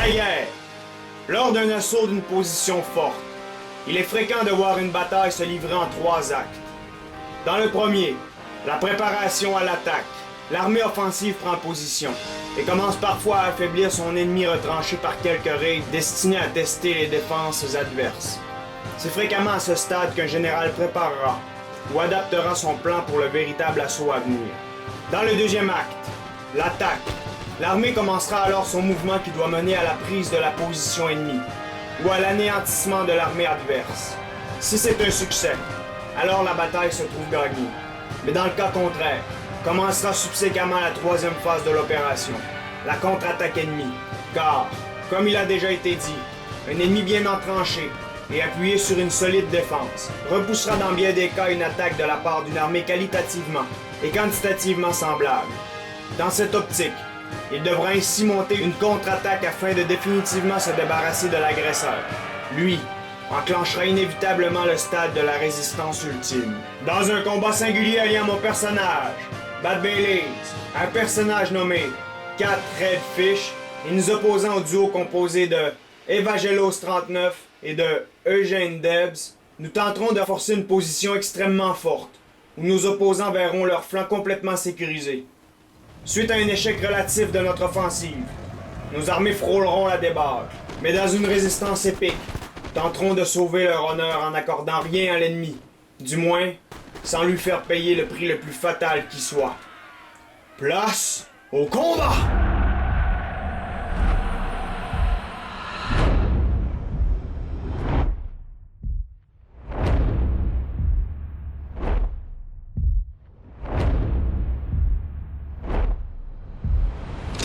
la guerre. Lors d'un assaut d'une position forte, il est fréquent de voir une bataille se livrer en 3 actes. Dans le premier, la préparation à l'attaque. L'armée offensive prend position et commence parfois à affaiblir son ennemi retranché par quelques raids destinés à tester les défenses adverses. C'est fréquemment à ce stade qu'un général préparera ou adaptera son plan pour le véritable assaut à venir. Dans le deuxième acte, l'attaque. L'armée commencera alors son mouvement qui doit mener à la prise de la position ennemie ou à l'anéantissement de l'armée adverse. Si c'est un succès, alors la bataille se trouve gagnée. Mais dans le cas contraire, commencera subséquemment la troisième phase de l'opération, la contre-attaque ennemie. Car, comme il a déjà été dit, un ennemi bien entranché et appuyé sur une solide défense repoussera dans bien des cas une attaque de la part d'une armée qualitativement et quantitativement semblable. Dans cette optique, il devra ainsi monter une contre-attaque afin de définitivement se débarrasser de l'agresseur. Lui enclenchera inévitablement le stade de la résistance ultime. Dans un combat singulier alliant mon personnage, Bad Baileys, un personnage nommé Cat Redfish, et nous opposant au duo composé de Evangelos 39 et de Eugène Debs, nous tenterons de forcer une position extrêmement forte, où nos opposants verront leur flanc complètement sécurisé. Suite à un échec relatif de notre offensive, nos armées frôleront la débâcle, mais dans une résistance épique, tenteront de sauver leur honneur en n'accordant rien à l'ennemi, du moins sans lui faire payer le prix le plus fatal qui soit. Place au combat!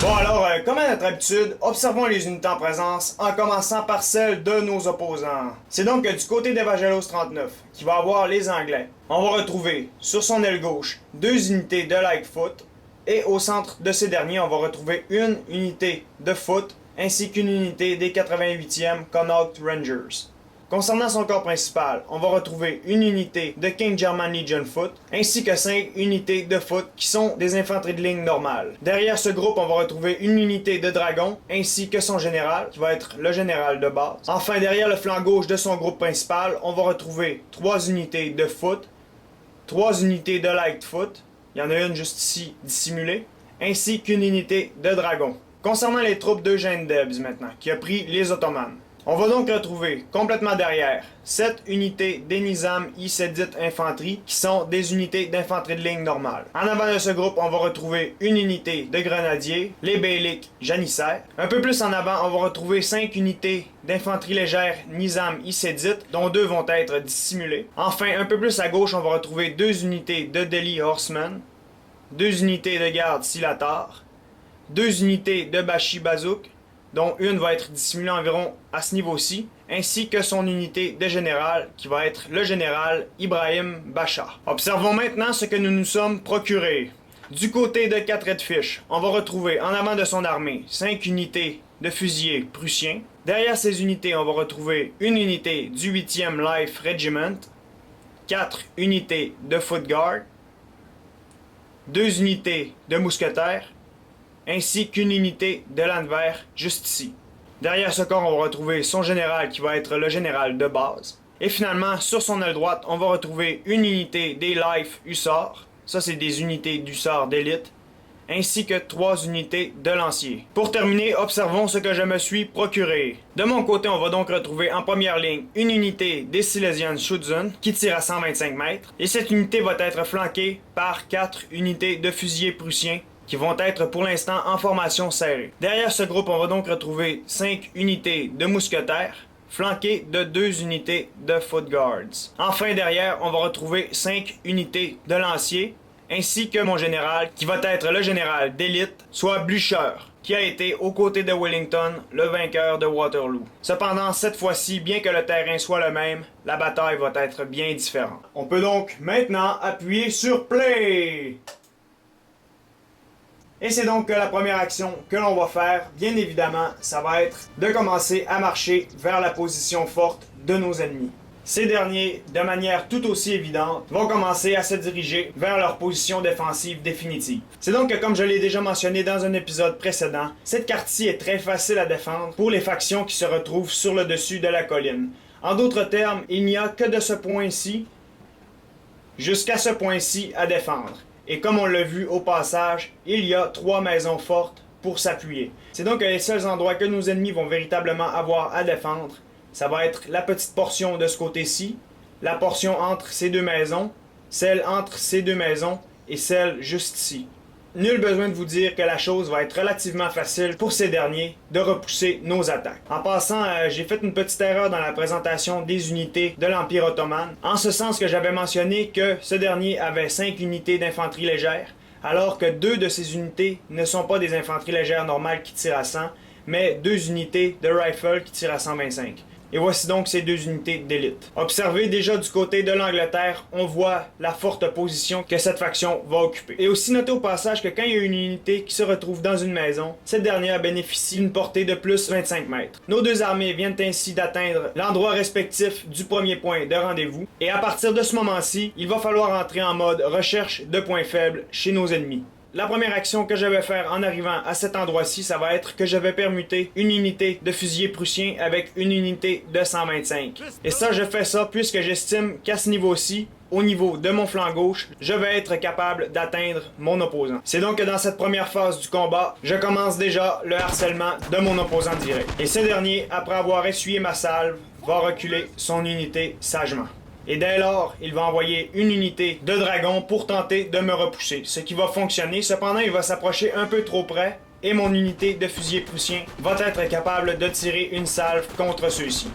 Bon alors, comme à notre habitude, observons les unités en présence en commençant par celles de nos opposants. C'est donc du côté d'Evangelos 39, qui va avoir les Anglais. On va retrouver sur son aile gauche 2 unités de Lightfoot, et au centre de ces derniers, on va retrouver une unité de Foot, ainsi qu'une unité des 88e Connaught Rangers. Concernant son corps principal, on va retrouver une unité de King German Legion Foot, ainsi que 5 unités de Foot qui sont des infanteries de ligne normales. Derrière ce groupe, on va retrouver une unité de Dragon, ainsi que son général, qui va être le général de base. Enfin, derrière le flanc gauche de son groupe principal, on va retrouver 3 unités de Foot, 3 unités de Lightfoot, il y en a une juste ici dissimulée, ainsi qu'une unité de Dragon. Concernant les troupes d'Eugène Debs maintenant, qui a pris les Ottomans. On va donc retrouver, complètement derrière, 7 unités des Nizam Isédite Infanterie, qui sont des unités d'infanterie de ligne normale. En avant de ce groupe, on va retrouver une unité de grenadiers, les Beylik Janissaires. Un peu plus en avant, on va retrouver 5 unités d'infanterie légère Nizam Isédite, dont 2 vont être dissimulées. Enfin, un peu plus à gauche, on va retrouver 2 unités de Delhi Horsemen, 2 unités de garde Silatar, 2 unités de Bashi Bazouk, dont une va être dissimulée environ à ce niveau-ci, ainsi que son unité de général, qui va être le général Ibrahim Bacha. Observons maintenant ce que nous nous sommes procurés. Du côté de Cat Redfish, on va retrouver en avant de son armée 5 unités de fusiliers prussiens. Derrière ces unités, on va retrouver une unité du 8e Life Regiment, 4 unités de Foot Guard, 2 unités de mousquetaires, ainsi qu'une unité de Landwehr juste ici. Derrière ce corps, on va retrouver son général qui va être le général de base. Et finalement, sur son aile droite, on va retrouver une unité des Life Hussards. Ça, c'est des unités d'hussards d'élite. Ainsi que 3 unités de lanciers. Pour terminer, observons ce que je me suis procuré. De mon côté, on va donc retrouver en première ligne une unité des Silesian Schutzen qui tire à 125 mètres. Et cette unité va être flanquée par 4 unités de fusiliers prussiens qui vont être pour l'instant en formation serrée. Derrière ce groupe, on va donc retrouver 5 unités de mousquetaires, flanquées de 2 unités de Foot Guards. Enfin derrière, on va retrouver 5 unités de lanciers, ainsi que mon général, qui va être le général d'élite, soit Blücher, qui a été aux côtés de Wellington, le vainqueur de Waterloo. Cependant, cette fois-ci, bien que le terrain soit le même, la bataille va être bien différente. On peut donc maintenant appuyer sur Play! Et c'est donc la première action que l'on va faire. Bien évidemment, ça va être de commencer à marcher vers la position forte de nos ennemis. Ces derniers, de manière tout aussi évidente, vont commencer à se diriger vers leur position défensive définitive. C'est donc que, comme je l'ai déjà mentionné dans un épisode précédent, cette carte-ci est très facile à défendre pour les factions qui se retrouvent sur le dessus de la colline. En d'autres termes, il n'y a que de ce point-ci jusqu'à ce point-ci à défendre. Et comme on l'a vu au passage, il y a 3 maisons fortes pour s'appuyer. C'est donc que les seuls endroits que nos ennemis vont véritablement avoir à défendre, ça va être la petite portion de ce côté-ci, la portion entre ces 2 maisons, celle entre ces 2 maisons et celle juste ici. Nul besoin de vous dire que la chose va être relativement facile pour ces derniers de repousser nos attaques. En passant, j'ai fait une petite erreur dans la présentation des unités de l'Empire ottoman, en ce sens que j'avais mentionné que ce dernier avait 5 unités d'infanterie légère, alors que 2 de ces unités ne sont pas des infanteries légères normales qui tirent à 100, mais 2 unités de rifle qui tirent à 125. Et voici donc ces 2 unités d'élite. Observez déjà du côté de l'Angleterre, on voit la forte position que cette faction va occuper. Et aussi notez au passage que quand il y a une unité qui se retrouve dans une maison, cette dernière bénéficie d'une portée de plus 25 mètres. Nos 2 armées viennent ainsi d'atteindre l'endroit respectif du premier point de rendez-vous. Et à partir de ce moment-ci, il va falloir entrer en mode recherche de points faibles chez nos ennemis. La première action que je vais faire en arrivant à cet endroit-ci, ça va être que je vais permuter une unité de fusiliers prussiens avec une unité de 125. Et ça, je fais ça puisque j'estime qu'à ce niveau-ci, au niveau de mon flanc gauche, je vais être capable d'atteindre mon opposant. C'est donc que dans cette première phase du combat, je commence déjà le harcèlement de mon opposant direct. Et ce dernier, après avoir essuyé ma salve, va reculer son unité sagement. Et dès lors, il va envoyer une unité de dragon pour tenter de me repousser, ce qui va fonctionner. Cependant, il va s'approcher un peu trop près et mon unité de fusiliers prussiens va être capable de tirer une salve contre ceux-ci.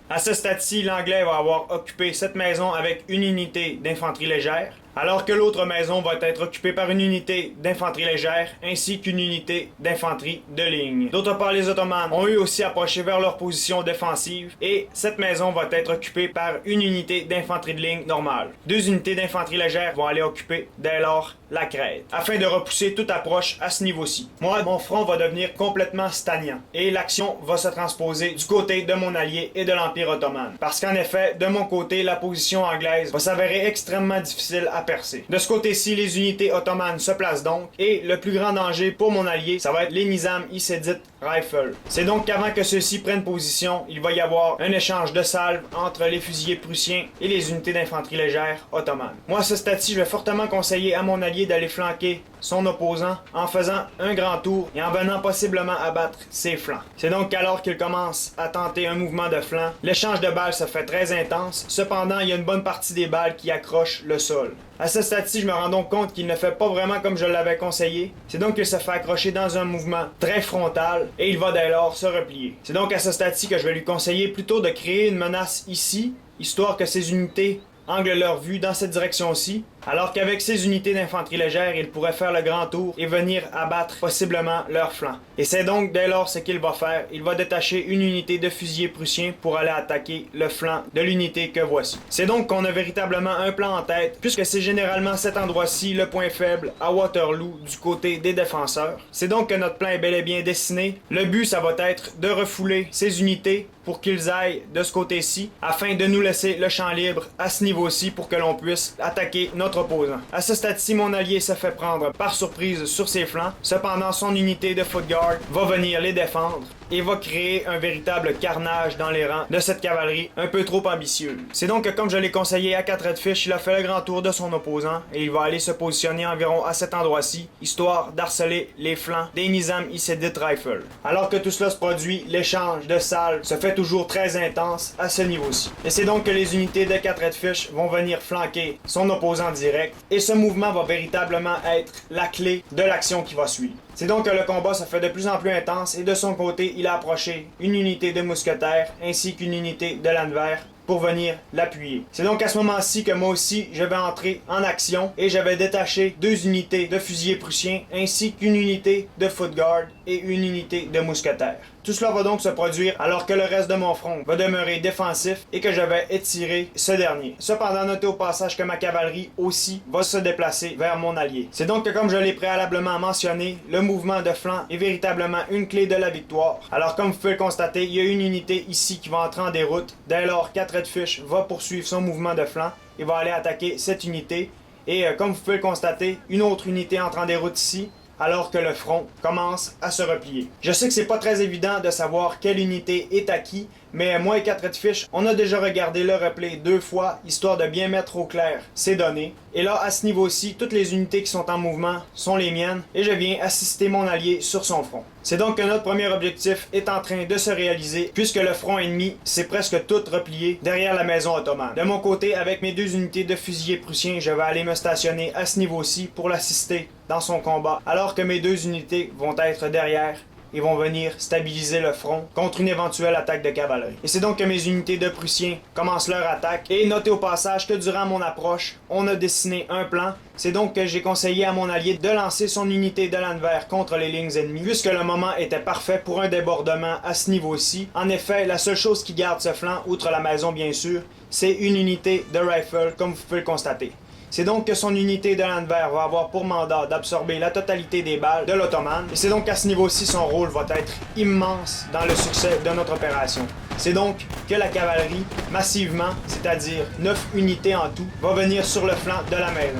À ce stade-ci, l'Anglais va avoir occupé cette maison avec une unité d'infanterie légère, alors que l'autre maison va être occupée par une unité d'infanterie légère ainsi qu'une unité d'infanterie de ligne. D'autre part, les Ottomans ont eux aussi approché vers leur position défensive et cette maison va être occupée par une unité d'infanterie de ligne normale. 2 unités d'infanterie légère vont aller occuper dès lors la crête, afin de repousser toute approche à ce niveau-ci. Moi, mon front va devenir complètement stagnant et l'action va se transposer du côté de mon allié et de l'Empire ottoman. Parce qu'en effet, de mon côté, la position anglaise va s'avérer extrêmement difficile à percer. De ce côté-ci, les unités ottomanes se placent donc, et le plus grand danger pour mon allié, ça va être les Nizam-i-Sedit Rifle. C'est donc qu'avant que ceux-ci prennent position, il va y avoir un échange de salves entre les fusiliers prussiens et les unités d'infanterie légère ottomanes. Moi, à ce stade-ci, je vais fortement conseiller à mon allié d'aller flanquer son opposant en faisant un grand tour et en venant possiblement abattre ses flancs. C'est donc qu'alors qu'il commence à tenter un mouvement de flanc, l'échange de balles se fait très intense, cependant il y a une bonne partie des balles qui accrochent le sol. À ce stade-ci, je me rends donc compte qu'il ne fait pas vraiment comme je l'avais conseillé. C'est donc qu'il se fait accrocher dans un mouvement très frontal et il va dès lors se replier. C'est donc à ce stade-ci que je vais lui conseiller plutôt de créer une menace ici, histoire que ses unités anglent leur vue dans cette direction-ci, alors qu'avec ces unités d'infanterie légère, il pourrait faire le grand tour et venir abattre possiblement leur flanc. Et c'est donc dès lors ce qu'il va faire. Il va détacher une unité de fusiliers prussiens pour aller attaquer le flanc de l'unité que voici. C'est donc qu'on a véritablement un plan en tête, puisque c'est généralement cet endroit-ci le point faible à Waterloo du côté des défenseurs. C'est donc que notre plan est bel et bien dessiné. Le but, ça va être de refouler ces unités pour qu'ils aillent de ce côté-ci, afin de nous laisser le champ libre à ce niveau-ci pour que l'on puisse attaquer notre opposant. À ce stade-ci, mon allié se fait prendre par surprise sur ses flancs. Cependant, son unité de foot guard va venir les défendre et va créer un véritable carnage dans les rangs de cette cavalerie un peu trop ambitieuse. C'est donc que, comme je l'ai conseillé à 4 Redfish, il a fait le grand tour de son opposant et il va aller se positionner environ à cet endroit-ci, histoire d'harceler les flancs des Nizam-i-Sedit Rifle. Alors que tout cela se produit, l'échange de salves se fait toujours très intense à ce niveau-ci. Et c'est donc que les unités de 4 Redfish vont venir flanquer son opposant direct et ce mouvement va véritablement être la clé de l'action qui va suivre. C'est donc que le combat se fait de plus en plus intense et de son côté, il a approché une unité de mousquetaires ainsi qu'une unité de Landwehr pour venir l'appuyer. C'est donc à ce moment-ci que moi aussi, je vais entrer en action et je vais détacher 2 unités de fusiliers prussiens ainsi qu'une unité de foot guard et une unité de mousquetaires. Tout cela va donc se produire alors que le reste de mon front va demeurer défensif et que je vais étirer ce dernier. Cependant, notez au passage que ma cavalerie aussi va se déplacer vers mon allié. C'est donc que, comme je l'ai préalablement mentionné, le mouvement de flanc est véritablement une clé de la victoire. Alors comme vous pouvez le constater, il y a une unité ici qui va entrer en déroute. Dès lors, 4 Redfish va poursuivre son mouvement de flanc et va aller attaquer cette unité. Et comme vous pouvez le constater, une autre unité entre en déroute ici, alors que le front commence à se replier. Je sais que c'est pas très évident de savoir quelle unité est à qui, mais moi et 4 Redfish, on a déjà regardé le replay 2 fois, histoire de bien mettre au clair ces données. Et là, à ce niveau-ci, toutes les unités qui sont en mouvement sont les miennes, et je viens assister mon allié sur son front. C'est donc que notre premier objectif est en train de se réaliser, puisque le front ennemi s'est presque tout replié derrière la maison ottomane. De mon côté, avec mes 2 unités de fusiliers prussiens, je vais aller me stationner à ce niveau-ci pour l'assister dans son combat, alors que mes 2 unités vont être derrière et vont venir stabiliser le front contre une éventuelle attaque de cavalerie. Et c'est donc que mes unités de Prussiens commencent leur attaque. Et notez au passage que durant mon approche, on a dessiné un plan. C'est donc que j'ai conseillé à mon allié de lancer son unité de l'Anvers contre les lignes ennemies, puisque le moment était parfait pour un débordement à ce niveau-ci. En effet, la seule chose qui garde ce flanc, outre la maison bien sûr, c'est une unité de rifle, comme vous pouvez le constater. C'est donc que son unité de l'Anvers va avoir pour mandat d'absorber la totalité des balles de l'Ottoman. Et c'est donc qu'à ce niveau-ci, son rôle va être immense dans le succès de notre opération. C'est donc que la cavalerie, massivement, c'est-à-dire 9 unités en tout, va venir sur le flanc de la maison.